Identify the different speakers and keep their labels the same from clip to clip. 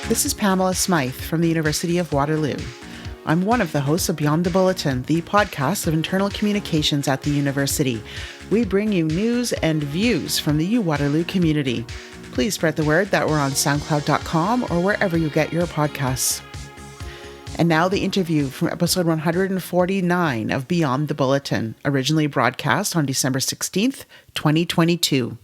Speaker 1: This is Pamela Smythe from the University of Waterloo. I'm one of the hosts of Beyond the Bulletin, the podcast of internal communications at the university. We bring you news and views from the U-Waterloo community. Please spread the word that we're on SoundCloud.com or wherever you get your podcasts. And now the interview from episode 149 of Beyond the Bulletin, originally broadcast on December 16th, 2022.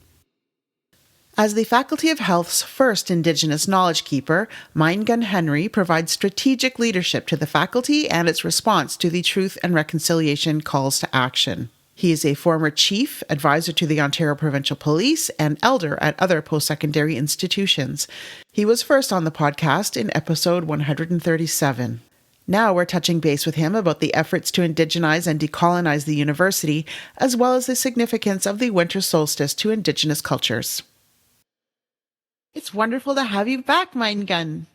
Speaker 1: As the Faculty of Health's first Indigenous Knowledge Keeper, Myeengun Henry provides strategic leadership to the faculty and its response to the Truth and Reconciliation calls to action. He is a former chief, advisor to the Ontario Provincial Police, and elder at other post-secondary institutions. He was first on the podcast in episode 137. Now we're touching base with him about the efforts to indigenize and decolonize the university, as well as the significance of the winter solstice to Indigenous cultures. It's wonderful to have you back, Myeengun.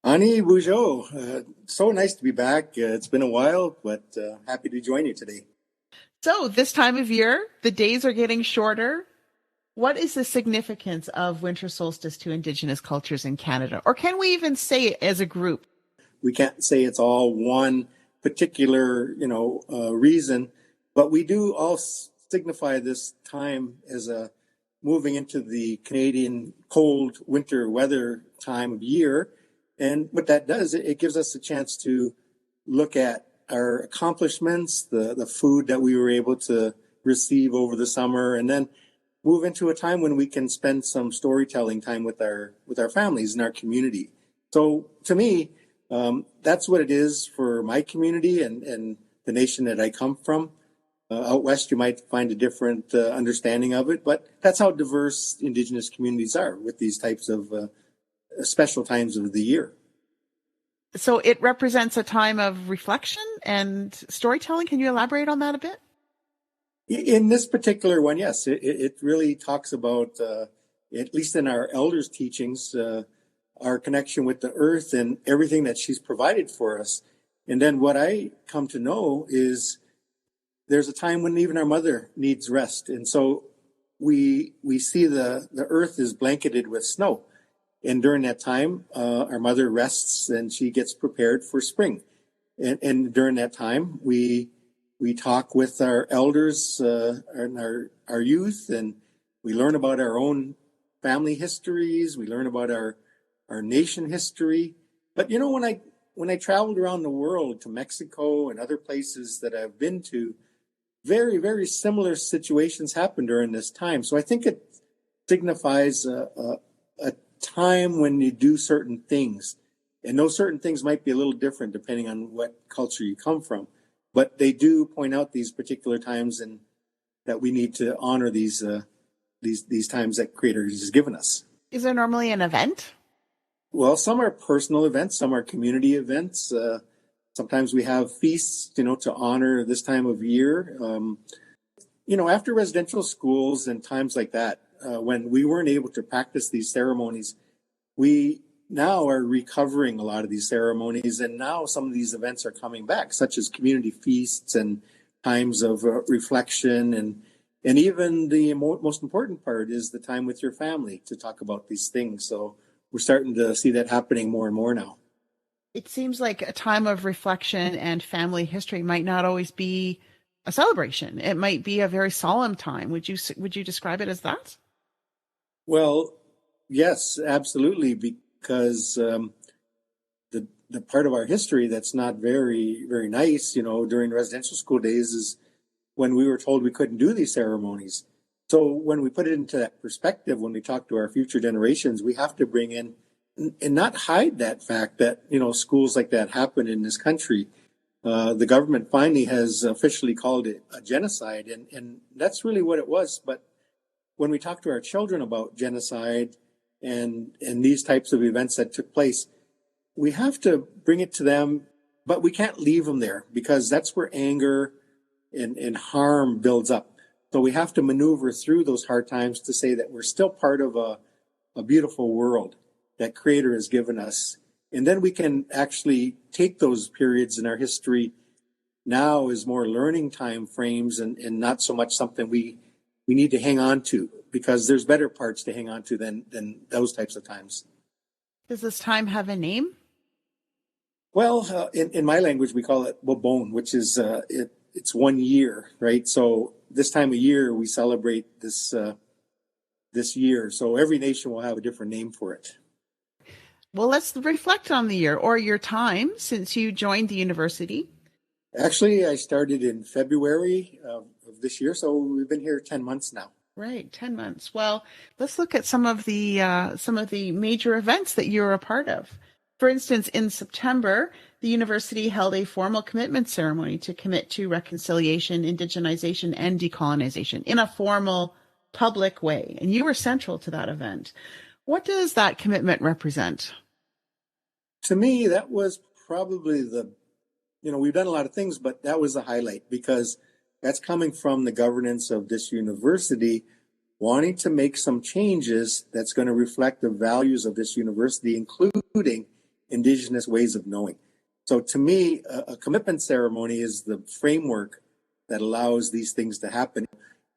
Speaker 2: Ani Bujo, so nice to be back. It's been a while, but happy to join you today.
Speaker 1: So this time of year, the days are getting shorter. What is the significance of winter solstice to Indigenous cultures in Canada? Or can we even say it as a group?
Speaker 2: We can't say it's all one particular, reason, but we do all signify this time as a moving into the Canadian cold winter weather time of year. And what that does, it gives us a chance to look at our accomplishments, the food that we were able to receive over the summer, and then move into a time when we can spend some storytelling time with our families and our community. So to me, that's what it is for my community and the nation that I come from. Out west, you might find a different understanding of it, but that's how diverse Indigenous communities are with these types of special times of the year.
Speaker 1: So it represents a time of reflection and storytelling. Can you elaborate on that a bit?
Speaker 2: In this particular one, yes, it really talks about, at least in our elders' teachings, our connection with the earth and everything that she's provided for us. And then what I come to know is there's a time when even our mother needs rest. And so we see the earth is blanketed with snow. And during that time, our mother rests and she gets prepared for spring. And during that time, we talk with our elders and our youth, and we learn about our own family histories. We learn about our nation history. But when I traveled around the world to Mexico and other places that I've been to, very, very similar situations happen during this time. So I think it signifies a time when you do certain things. And those certain things might be a little different depending on what culture you come from. But they do point out these particular times and that we need to honor these times that Creator has given us.
Speaker 1: Is there normally an event?
Speaker 2: Well, some are personal events, some are community events. Sometimes we have feasts, to honor this time of year. After residential schools and times like that, when we weren't able to practice these ceremonies, we now are recovering a lot of these ceremonies, and now some of these events are coming back, such as community feasts and times of reflection, and even the most important part is the time with your family to talk about these things. So we're starting to see that happening more and more now.
Speaker 1: It seems like a time of reflection and family history might not always be a celebration. It might be a very solemn time. Would you describe it as that?
Speaker 2: Well, yes, absolutely, because the part of our history that's not very, very nice, during residential school days is when we were told we couldn't do these ceremonies. So when we put it into that perspective, when we talk to our future generations, we have to bring in and not hide that fact that, schools like that happen in this country. The government finally has officially called it a genocide, and that's really what it was. But when we talk to our children about genocide and these types of events that took place, we have to bring it to them, but we can't leave them there because that's where anger and harm builds up. So we have to maneuver through those hard times to say that we're still part of a beautiful world that Creator has given us. And then we can actually take those periods in our history now as more learning time frames and not so much something we need to hang on to, because there's better parts to hang on to than those types of times.
Speaker 1: Does this time have a name?
Speaker 2: Well, in my language, we call it Bobon, which is it's 1 year, right? So this time of year, we celebrate this year. So every nation will have a different name for it.
Speaker 1: Well, let's reflect on the year or your time since you joined the university.
Speaker 2: Actually, I started in February of this year, so we've been here 10 months now.
Speaker 1: Right, 10 months. Well, let's look at some of the major events that you were a part of. For instance, in September, the university held a formal commitment ceremony to commit to reconciliation, indigenization, and decolonization in a formal, public way. And you were central to that event. What does that commitment represent?
Speaker 2: To me, that was probably we've done a lot of things, but that was the highlight because that's coming from the governance of this university wanting to make some changes that's going to reflect the values of this university, including Indigenous ways of knowing. So to me, a commitment ceremony is the framework that allows these things to happen.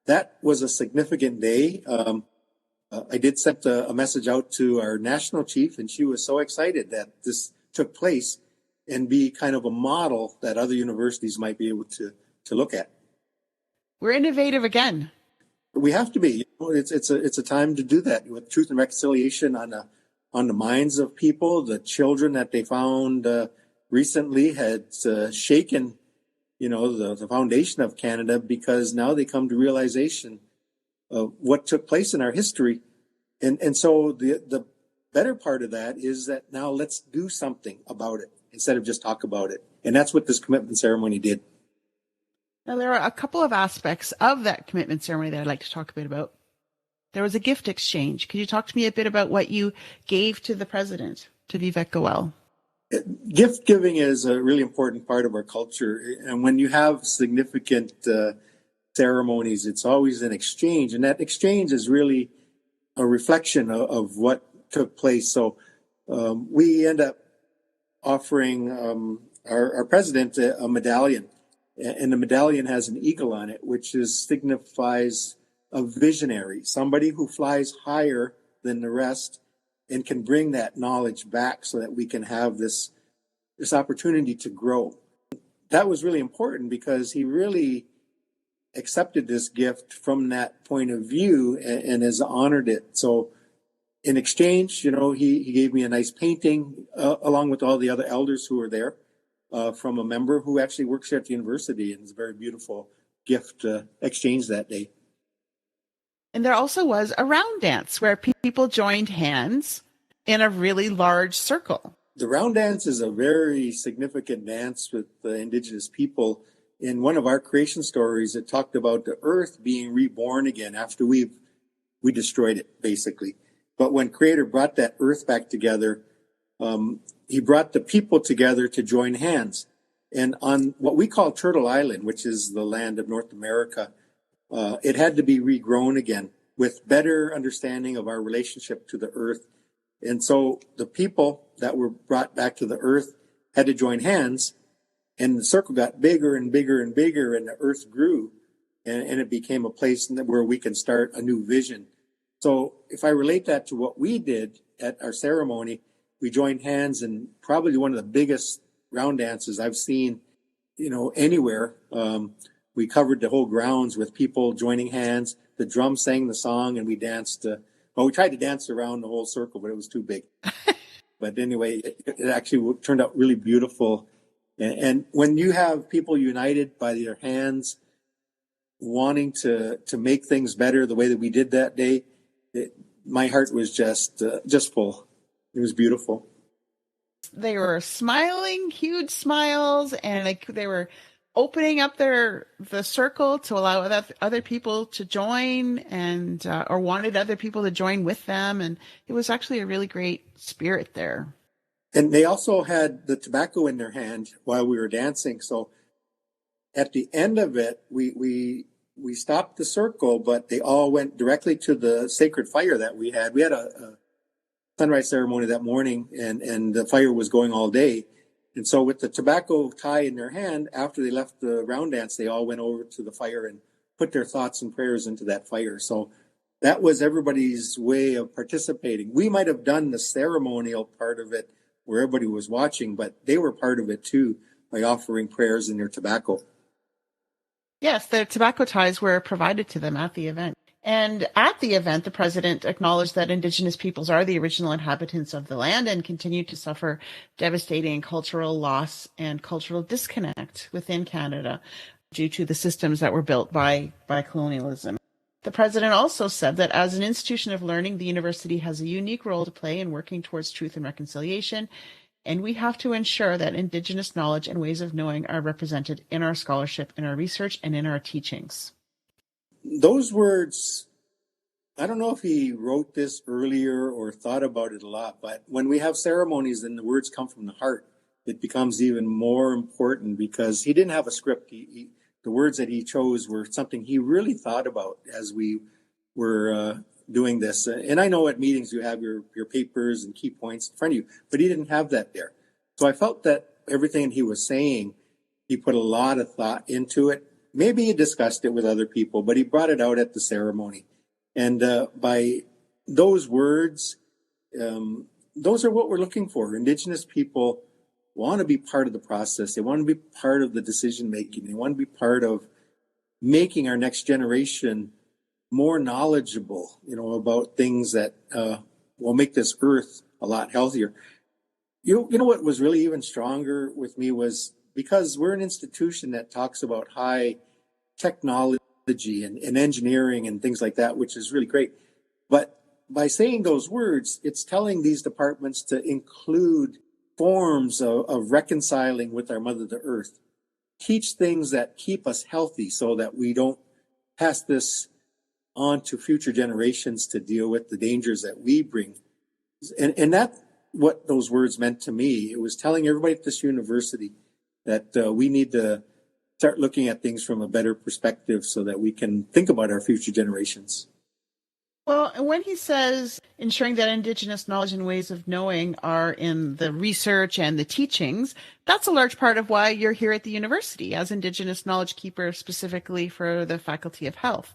Speaker 2: That was a significant day. I did send a message out to our national chief, and she was so excited that this took place and be kind of a model that other universities might be able to look at.
Speaker 1: We're innovative again.
Speaker 2: We have to be. It's a time to do that with truth and reconciliation on the minds of people. The children that they found recently had shaken, the foundation of Canada because now they come to realization of what took place in our history. And so the better part of that is that now let's do something about it instead of just talk about it. And that's what this commitment ceremony did.
Speaker 1: Now, there are a couple of aspects of that commitment ceremony that I'd like to talk a bit about. There was a gift exchange. Could you talk to me a bit about what you gave to the president, to Vivek Goel?
Speaker 2: Gift giving is a really important part of our culture. And when you have significant ceremonies, it's always an exchange. And that exchange is really a reflection of what took place. So we end up offering our president a medallion. And the medallion has an eagle on it, which signifies a visionary, somebody who flies higher than the rest and can bring that knowledge back so that we can have this opportunity to grow. That was really important because he really accepted this gift from that point of view and has honored it. So in exchange, he gave me a nice painting along with all the other elders who were there from a member who actually works here at the university. And it's a very beautiful gift exchange that day.
Speaker 1: And there also was a round dance where people joined hands in a really large circle.
Speaker 2: The round dance is a very significant dance with the Indigenous people. In one of our creation stories, it talked about the earth being reborn again after we destroyed it, basically. But when Creator brought that earth back together, he brought the people together to join hands. And on what we call Turtle Island, which is the land of North America, it had to be regrown again with better understanding of our relationship to the earth. And so the people that were brought back to the earth had to join hands, and the circle got bigger and bigger and bigger, and the earth grew, and it became a place where we can start a new vision. So if I relate that to what we did at our ceremony, we joined hands in probably one of the biggest round dances I've seen, anywhere. We covered the whole grounds with people joining hands. The drums sang the song, and we danced. We tried to dance around the whole circle, but it was too big. But anyway, it actually turned out really beautiful. And when you have people united by their hands, wanting to make things better the way that we did that day, my heart was just full. It was beautiful.
Speaker 1: They were smiling, huge smiles, and they were opening up the circle to allow other people to join, and or wanted other people to join with them. And it was actually a really great spirit there.
Speaker 2: And they also had the tobacco in their hand while we were dancing. So at the end of it, we stopped the circle, but they all went directly to the sacred fire that we had. We had a sunrise ceremony that morning, and the fire was going all day. And so with the tobacco tie in their hand, after they left the round dance, they all went over to the fire and put their thoughts and prayers into that fire. So that was everybody's way of participating. We might have done the ceremonial part of it where everybody was watching, but they were part of it too by offering prayers and their tobacco.
Speaker 1: Yes, the tobacco ties were provided to them at the event. And at the event, the president acknowledged that Indigenous peoples are the original inhabitants of the land and continue to suffer devastating cultural loss and cultural disconnect within Canada due to the systems that were built by colonialism. The president also said that as an institution of learning, the university has a unique role to play in working towards truth and reconciliation, and we have to ensure that Indigenous knowledge and ways of knowing are represented in our scholarship, in our research, and in our teachings.
Speaker 2: Those words, I don't know if he wrote this earlier or thought about it a lot, but when we have ceremonies and the words come from the heart, it becomes even more important because he didn't have a script. The words that he chose were something he really thought about as we were doing this. And I know at meetings you have your papers and key points in front of you, but he didn't have that there. So I felt that everything he was saying, he put a lot of thought into it. Maybe he discussed it with other people, but he brought it out at the ceremony. And by those words, those are what we're looking for. Indigenous people want to be part of the process. They want to be part of the decision making. They want to be part of making our next generation more knowledgeable, about things that will make this earth a lot healthier. You know what was really even stronger with me was because we're an institution that talks about high technology and engineering and things like that, which is really great. But by saying those words, it's telling these departments to include forms of reconciling with our mother, the earth. Teach things that keep us healthy so that we don't pass this on to future generations to deal with the dangers that we bring. And that's what those words meant to me. It was telling everybody at this university that we need to start looking at things from a better perspective so that we can think about our future generations.
Speaker 1: Well, when he says ensuring that Indigenous knowledge and ways of knowing are in the research and the teachings, that's a large part of why you're here at the university as Indigenous Knowledge Keeper, specifically for the Faculty of Health.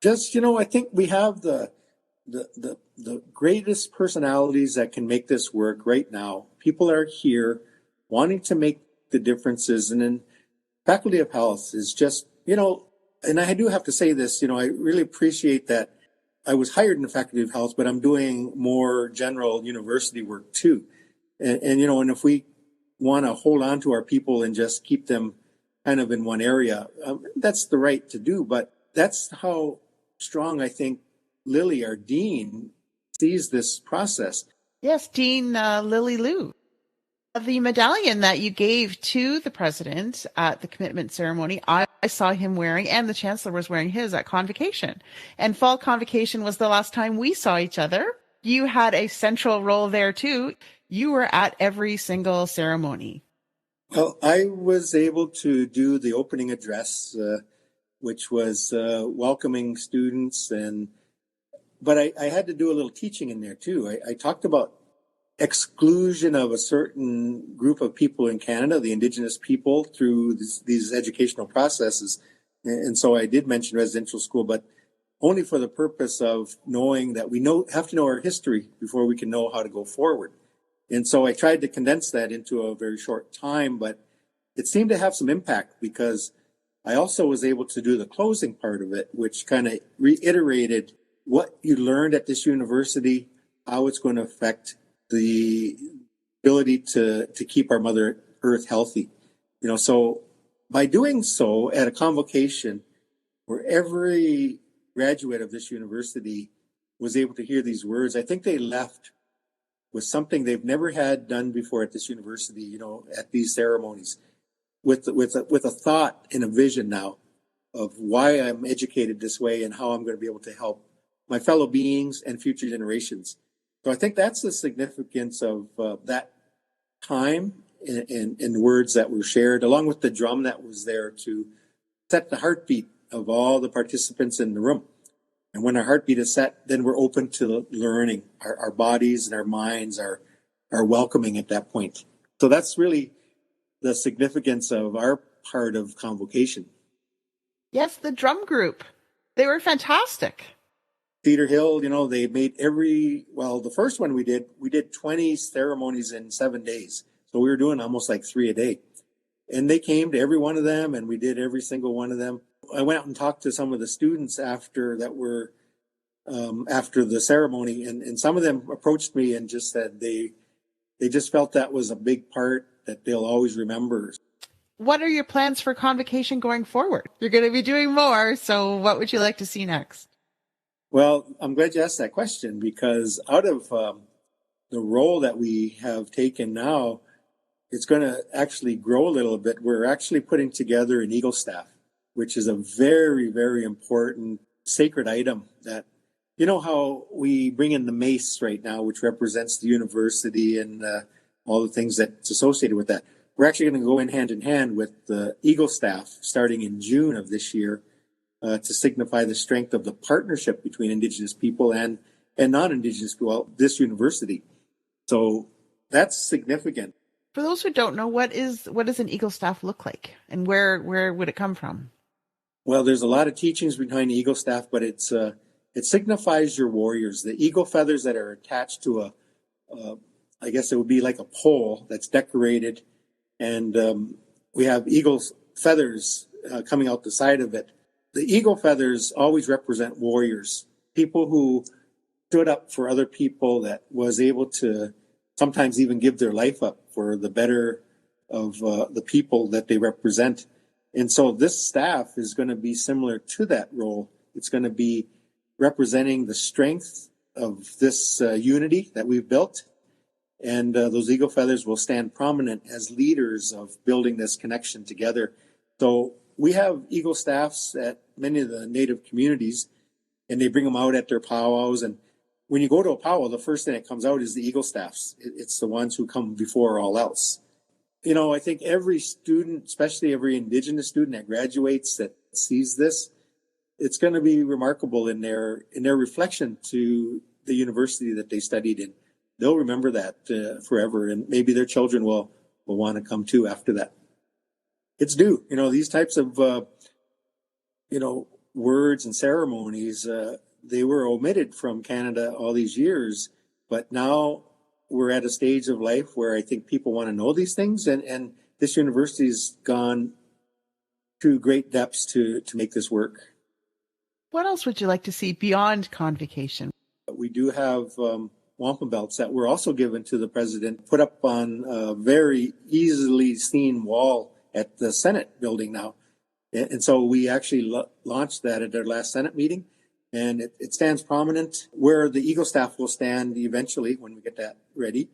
Speaker 2: Just, I think we have the greatest personalities that can make this work right now. People are here wanting to make the differences. And then Faculty of Health is just, and I do have to say this, I really appreciate that I was hired in the Faculty of Health, but I'm doing more general university work too. And if we want to hold on to our people and just keep them kind of in one area, that's the right to do. But that's how strong I think Lily, our dean, sees this process.
Speaker 1: Yes, Dean Lily Liu. The medallion that you gave to the president at the commitment ceremony, I saw him wearing, and the chancellor was wearing his at convocation. And fall convocation was the last time we saw each other. You had a central role there too. You were at every single ceremony.
Speaker 2: Well, I was able to do the opening address, which was welcoming students, but I had to do a little teaching in there too. I talked about exclusion of a certain group of people in Canada, the Indigenous people, through these educational processes. And so I did mention residential school, but only for the purpose of knowing that we have to know our history before we can know how to go forward. And so I tried to condense that into a very short time, but it seemed to have some impact because I also was able to do the closing part of it, which kind of reiterated what you learned at this university, how it's going to affect the ability to keep our Mother Earth healthy. So by doing so at a convocation where every graduate of this university was able to hear these words, I think they left with something they've never had done before at this university, at these ceremonies, with a thought and a vision now of why I'm educated this way and how I'm going to be able to help my fellow beings and future generations. So I think that's the significance of that time and words that were shared, along with the drum that was there to set the heartbeat of all the participants in the room. And when our heartbeat is set, then we're open to learning. Our bodies and our minds are welcoming at that point. So that's really the significance of our part of convocation.
Speaker 1: Yes, the drum group. They were fantastic.
Speaker 2: Cedar Hill, they made the first one we did 20 ceremonies in 7 days. So we were doing almost like 3 a day. And they came to every one of them, and we did every single one of them. I went out and talked to some of the students after the ceremony, and some of them approached me and just said they just felt that was a big part that they'll always remember.
Speaker 1: What are your plans for convocation going forward? You're going to be doing more, so what would you like to see next?
Speaker 2: Well, I'm glad you asked that question, because out of the role that we have taken now, it's going to actually grow a little bit. We're actually putting together an eagle staff, which is a very, very important sacred item that, how we bring in the mace right now, which represents the university and all the things that's associated with that. We're actually going to go in hand with the eagle staff starting in June of this year to signify the strength of the partnership between Indigenous people and non-Indigenous people at this university. So that's significant.
Speaker 1: For those who don't know, what does an eagle staff look like, and where would it come from?
Speaker 2: Well, there's a lot of teachings behind the eagle staff, but it signifies your warriors. The eagle feathers that are attached to I guess it would be like a pole that's decorated, and we have eagle feathers coming out the side of it. The eagle feathers always represent warriors, people who stood up for other people, that was able to sometimes even give their life up for the better of the people that they represent. And so this staff is going to be similar to that role. It's going to be representing the strength of this unity that we've built. And those eagle feathers will stand prominent as leaders of building this connection together. So we have eagle staffs at many of the Native communities, and they bring them out at their powwows. And when you go to a powwow, the first thing that comes out is the eagle staffs. It's the ones who come before all else. I think every student, especially every Indigenous student that graduates that sees this, it's going to be remarkable in their reflection to the university that they studied in. They'll remember that forever, and maybe their children will want to come too after that. It's due. These types of words and ceremonies, they were omitted from Canada all these years, but now we're at a stage of life where I think people want to know these things, and this university's gone to great depths to make this work.
Speaker 1: What else would you like to see beyond convocation?
Speaker 2: We do have wampum belts that were also given to the president, put up on a very easily seen wall at the Senate building now. And so we actually launched that at our last Senate meeting, and it stands prominent where the eagle staff will stand eventually when we get that ready.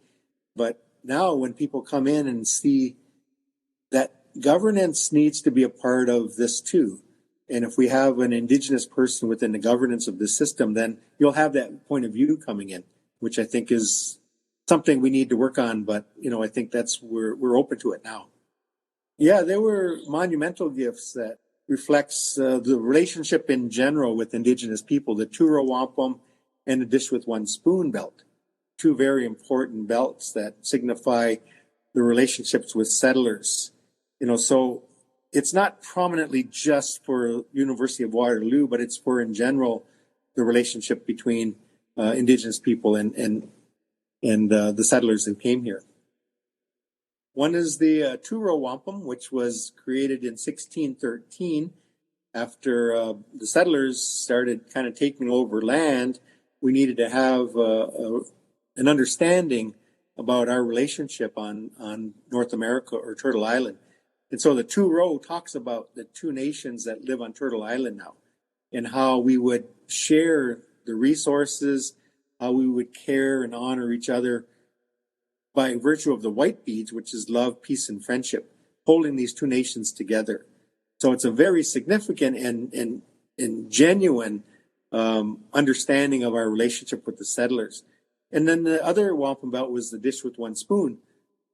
Speaker 2: But now when people come in and see that governance needs to be a part of this too, and if we have an Indigenous person within the governance of the system, then you'll have that point of view coming in, which I think is something we need to work on. But, I think we're open to it now. Yeah, there were monumental gifts that reflects the relationship in general with Indigenous people, the two-row wampum and the dish with one spoon belt, two very important belts that signify the relationships with settlers. So it's not prominently just for University of Waterloo, but it's for, in general, the relationship between Indigenous people and the settlers who came here. One is the two-row wampum, which was created in 1613 after the settlers started kind of taking over land. We needed to have an understanding about our relationship on North America or Turtle Island. And so the two-row talks about the two nations that live on Turtle Island now, and how we would share the resources, how we would care and honor each other by virtue of the white beads, which is love, peace, and friendship, holding these two nations together. So it's a very significant and genuine understanding of our relationship with the settlers. And then the other wampum belt was the dish with one spoon,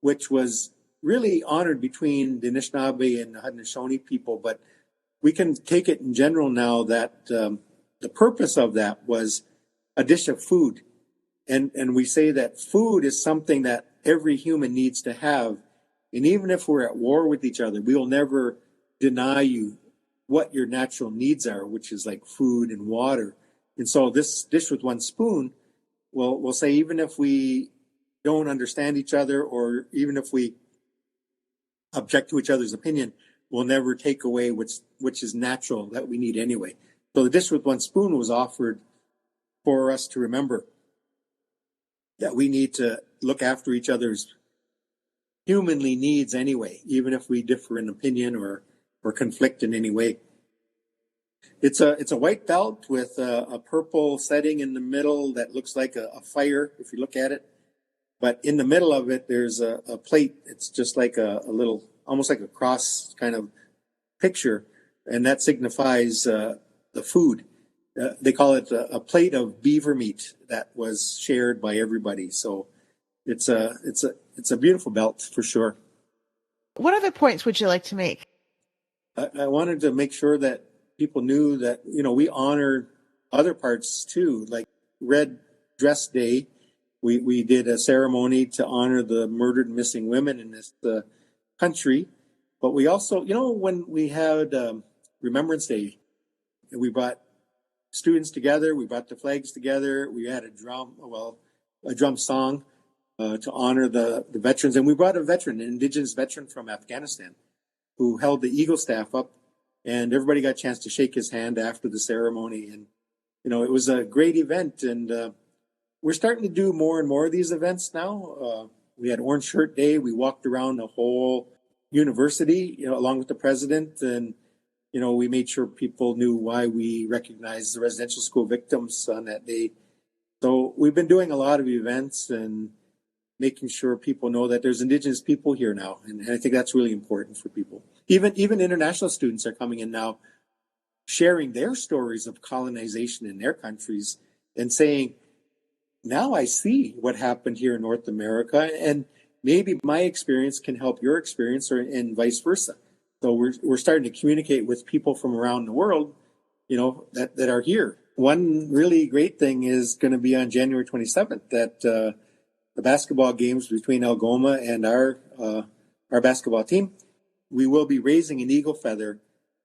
Speaker 2: which was really honored between the Anishinaabe and the Haudenosaunee people. But we can take it in general now that the purpose of that was a dish of food. And we say that food is something that every human needs to have. And even if we're at war with each other, we will never deny you what your natural needs are, which is like food and water. And so this dish with one spoon will say, even if we don't understand each other, or even if we object to each other's opinion, will never take away which is natural that we need anyway. So the dish with one spoon was offered for us to remember that we need to look after each other's humanly needs anyway, even if we differ in opinion or conflict in any way. It's a white belt with a purple setting in the middle that looks like a fire if you look at it. But in the middle of it, there's a plate. It's just like a little, almost like a cross kind of picture, and that signifies the food. They call it a plate of beaver meat that was shared by everybody. So it's a beautiful belt for sure.
Speaker 1: What other points would you like to make?
Speaker 2: I wanted to make sure that people knew that, we honor other parts too, like Red Dress Day. We did a ceremony to honor the murdered and missing women in this country. But we also, when we had Remembrance Day, we brought students together, we brought the flags together, we had a drum song to honor the veterans. And we brought a veteran, an Indigenous veteran from Afghanistan, who held the Eagle staff up, and everybody got a chance to shake his hand after the ceremony. And, it was a great event. And we're starting to do more and more of these events now. We had Orange Shirt Day. We walked around the whole university, along with the president. And, we made sure people knew why we recognized the residential school victims on that day. So we've been doing a lot of events and making sure people know that there's Indigenous people here now. And I think that's really important for people. Even international students are coming in now, sharing their stories of colonization in their countries and saying, now I see what happened here in North America, and maybe my experience can help your experience, and vice versa. So we're starting to communicate with people from around the world, that are here. One really great thing is going to be on January 27th, that the basketball games between Algoma and our basketball team, we will be raising an eagle feather,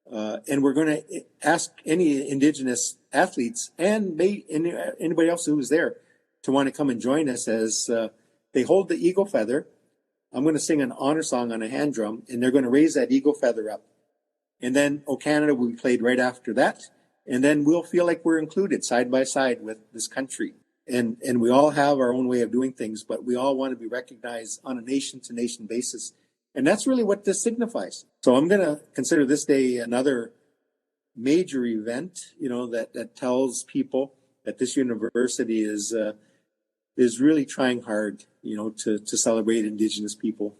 Speaker 2: and we're going to ask any Indigenous athletes and anybody else who was there to want to come and join us as they hold the eagle feather. I'm going to sing an honor song on a hand drum, and they're going to raise that eagle feather up. And then O Canada will be played right after that. And then we'll feel like we're included side by side with this country. And we all have our own way of doing things, but we all want to be recognized on a nation-to-nation basis. And that's really what this signifies. So I'm going to consider this day another major event, that tells people that this university is really trying hard, to celebrate Indigenous people.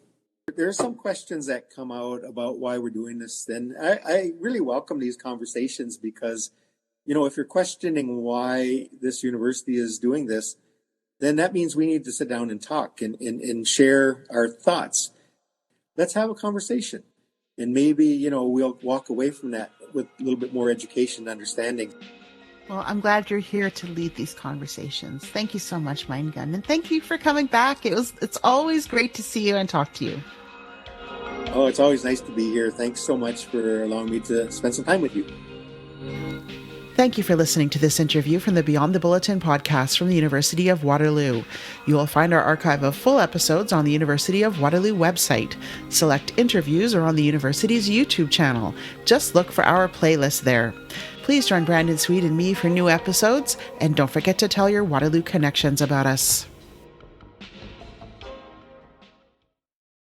Speaker 2: There are some questions that come out about why we're doing this, and I really welcome these conversations because, if you're questioning why this university is doing this, then that means we need to sit down and talk and share our thoughts. Let's have a conversation, and maybe, we'll walk away from that with a little bit more education and understanding.
Speaker 1: Well, I'm glad you're here to lead these conversations. Thank you so much, Myeengun, and thank you for coming back. It's always great to see you and talk to you.
Speaker 2: Oh, it's always nice to be here. Thanks so much for allowing me to spend some time with you.
Speaker 1: Thank you for listening to this interview from the Beyond the Bulletin podcast from the University of Waterloo. You will find our archive of full episodes on the University of Waterloo website. Select interviews are on the university's YouTube channel. Just look for our playlist there. Please join Brandon Sweet and me for new episodes, and don't forget to tell your Waterloo connections about us.